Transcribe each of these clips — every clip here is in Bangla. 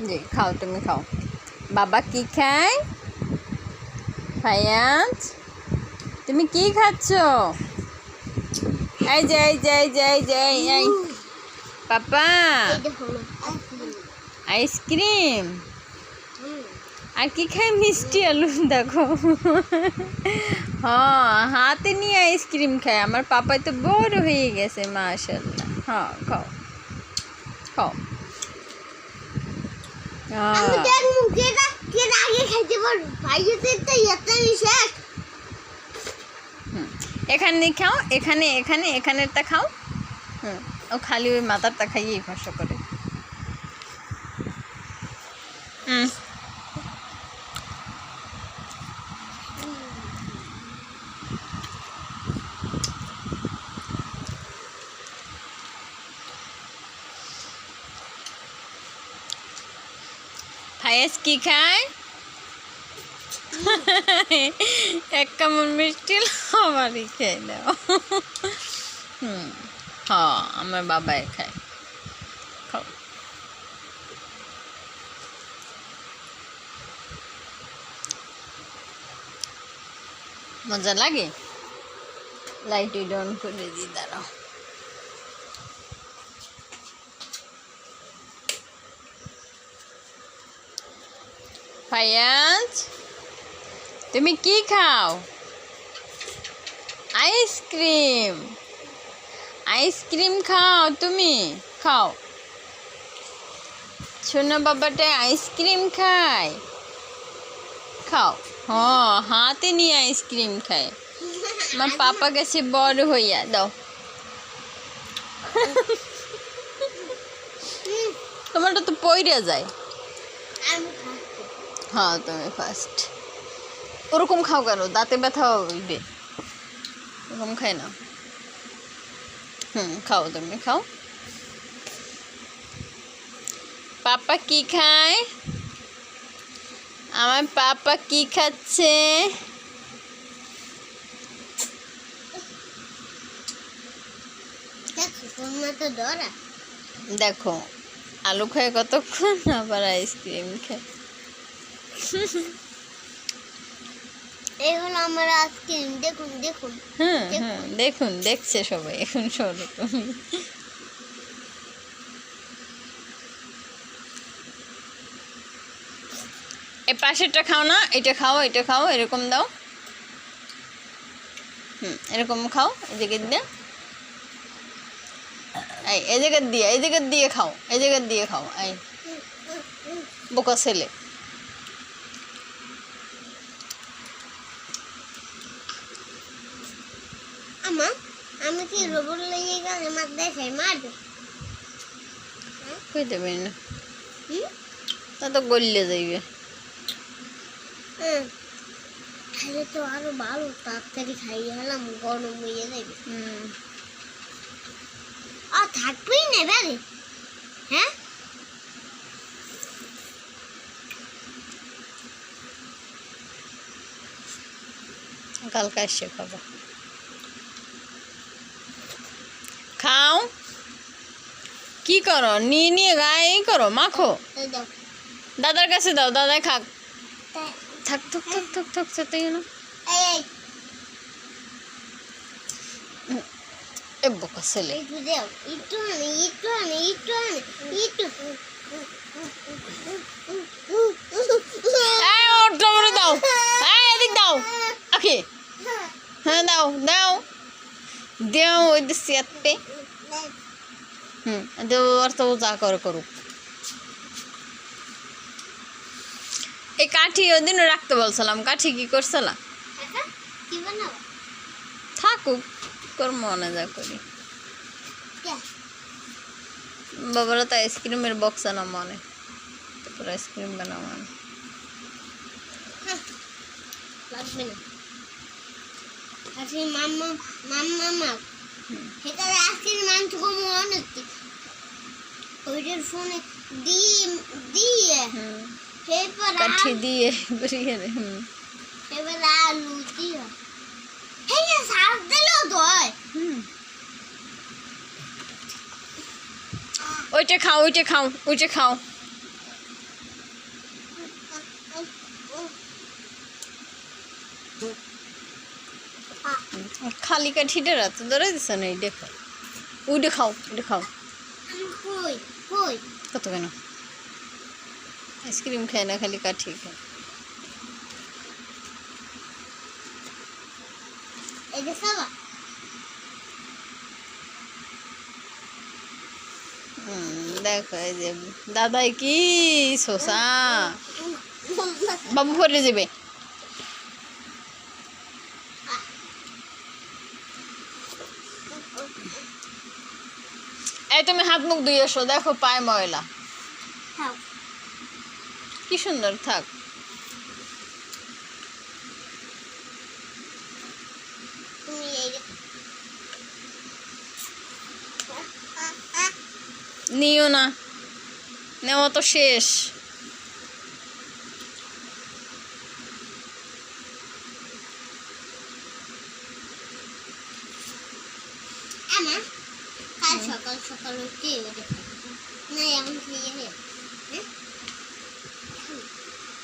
জি খাও, তুমি খাও। বাবা কি খায়? ফায়াজ তুমি কি খাচ্ছ? এই যে এই যে এই যে এই যে এই পাপা আইসক্রিম। আর কি খায়? মিষ্টি আলু। দেখো হ্যাঁ, হাতে নিয়ে আইসক্রিম খায়। আমার পাপাই তো বড় হয়ে গেছে মাশাআল্লাহ। হ্যাঁ খাও খাও। এখানে খাও, এখানে এখানে এখানেরটা খাও। ও খালি ওই মাথারটা খাইয়েই ভাষা করে। ফায়াজ কি খায়? এক কামড় মিষ্টি আমারই খেয়ে দাও। হ্যাঁ, আমার বাবাই খায়। খাও। মজা লাগে? লাইট অন করে দিই, দাঁড়াও। ফায়াজ তুমি কি খাও? আইসক্রিম। আইসক্রিম খাও, তুমি খাও। শোনো বাবাটা আইসক্রিম খায়। খাও। হ্যাঁ, হাতে নিয়ে আইসক্রিম খায়। আমার পাপা গেছে বড় হইয়া। দাও। তোমারটা তো পইরা যায়। হ্যাঁ, তুমি ফার্স্ট। ওরকম খাও কেন? দাঁতে ব্যথা হইবে। ওরকম খাই না। খাও, তুমি খাও। পাপা কি খায়? আমার পাপা কি খাচ্ছে? দেখো আলু খায় কতক্ষণ, আবার আইসক্রিম খায়। এই হলো আমার আইসক্রিম। দেখুন দেখুন। দেখুন, দেখছে সবাই এখন সব। এই পাশেরটা খাও না, এটা খাও, এটা খাও, এরকম দাও। এরকম খাও, এই জায়গা দিয়ে। এই জায়গা দিয়ে, এই জায়গা দিয়ে খাও, এই জায়গা দিয়ে খাও। এই বোকা ছেলে। আমি কি রোবট লইয়ে গেলে মার দেখাই মারবে? কই দেবে না, তা তো গলিয়ে যাইবে। খাইলে তো আরো ভালো, তাড়াতাড়ি খাইয়ে হলাম, গরম হয়ে যাবে। আর থাকবেই না এবারে। হ্যাঁ, কালকে এসে খাবো। খাও। কি করো? নিয়ে নিয়ে গায়ে করো, মাখো। দাদার কাছে দাও, দাদাই খাক। থাক থাক থাক থাক থাক সাথে না। এ বোকা ছেলে। একটু আনে, একটু আনে, একটু আনে, একটু। ওটা দাও, এদিক দাও। ওকে, হ্যাঁ দাও দাও দাও। ওই দিচ্ছি এতে। আর তো যা করে করুক। এই কাঠি ওদিনও রাখতে বলছিলাম, কাঠি কি করছিলাম? থাকুক, তোর মনে যা করি। বাবারা তো আইসক্রিমের বক্স আনা মনে, তারপর আইসক্রিম বানা মানে লাগবে না। মাম্মা মাম্মা মা সেখানে আজকের মাংস কম অনেক ওইটার ফোনে দিয়ে দিয়ে কাঠি দিয়ে বেরিয়ে রে। এবার আলু দিয়ে হ্যাঁ সার দিলেও তো হয়। ওইটা খাও, ওইটা খাও, ওইটা খাও। খালি কাঠিটা রাত ধরে দিস না এই দেখো ওইটা খাও ওইটা খাও কই কই কত কেন আইসক্রিম খায় না খালি কাঠি খায় এই যে সাবা দেখো এই যে দাদাই কি শোষা বাবু পরে যাবে এই তুমি হাত মুখ ধুয়ে এসো দেখো পায় ময়লা খাও কি সুন্দর থাক তুমি এই যে নিও না নেওয়া তো শেষ আমা কাল সকাল সকাল উঠে না এমন খেয়ে নে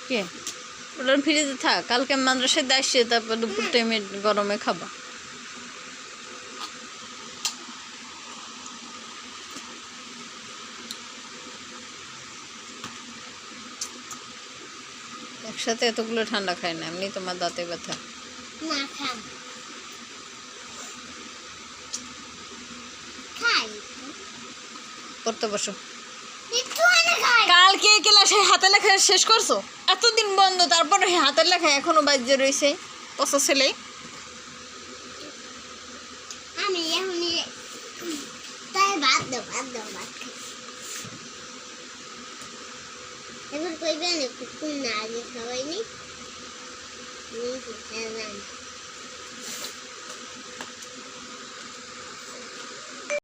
কে ওটার ফ্রিজে থাক কালকে মাদ্রাসায় আসছে তারপর দুপুর টাইমে গরমে খাবা একসাথে এতগুলো ঠান্ডা খায় না এমনি তোমার দাঁতে ব্যথা না খাম খাই পড়তে বসো একটু আনে খাই কালকে ক্লাসে হাতে লেখা শেষ করছো এতদিন বন্ধ তারপরে হাতের লেখা এখনো বাজ্যে রয়েছে পচা ছেলে আমি এখন তাই ভাত দাও ভাত খাই এবার কইবেন কুকুর না আগে খাওয়াইনি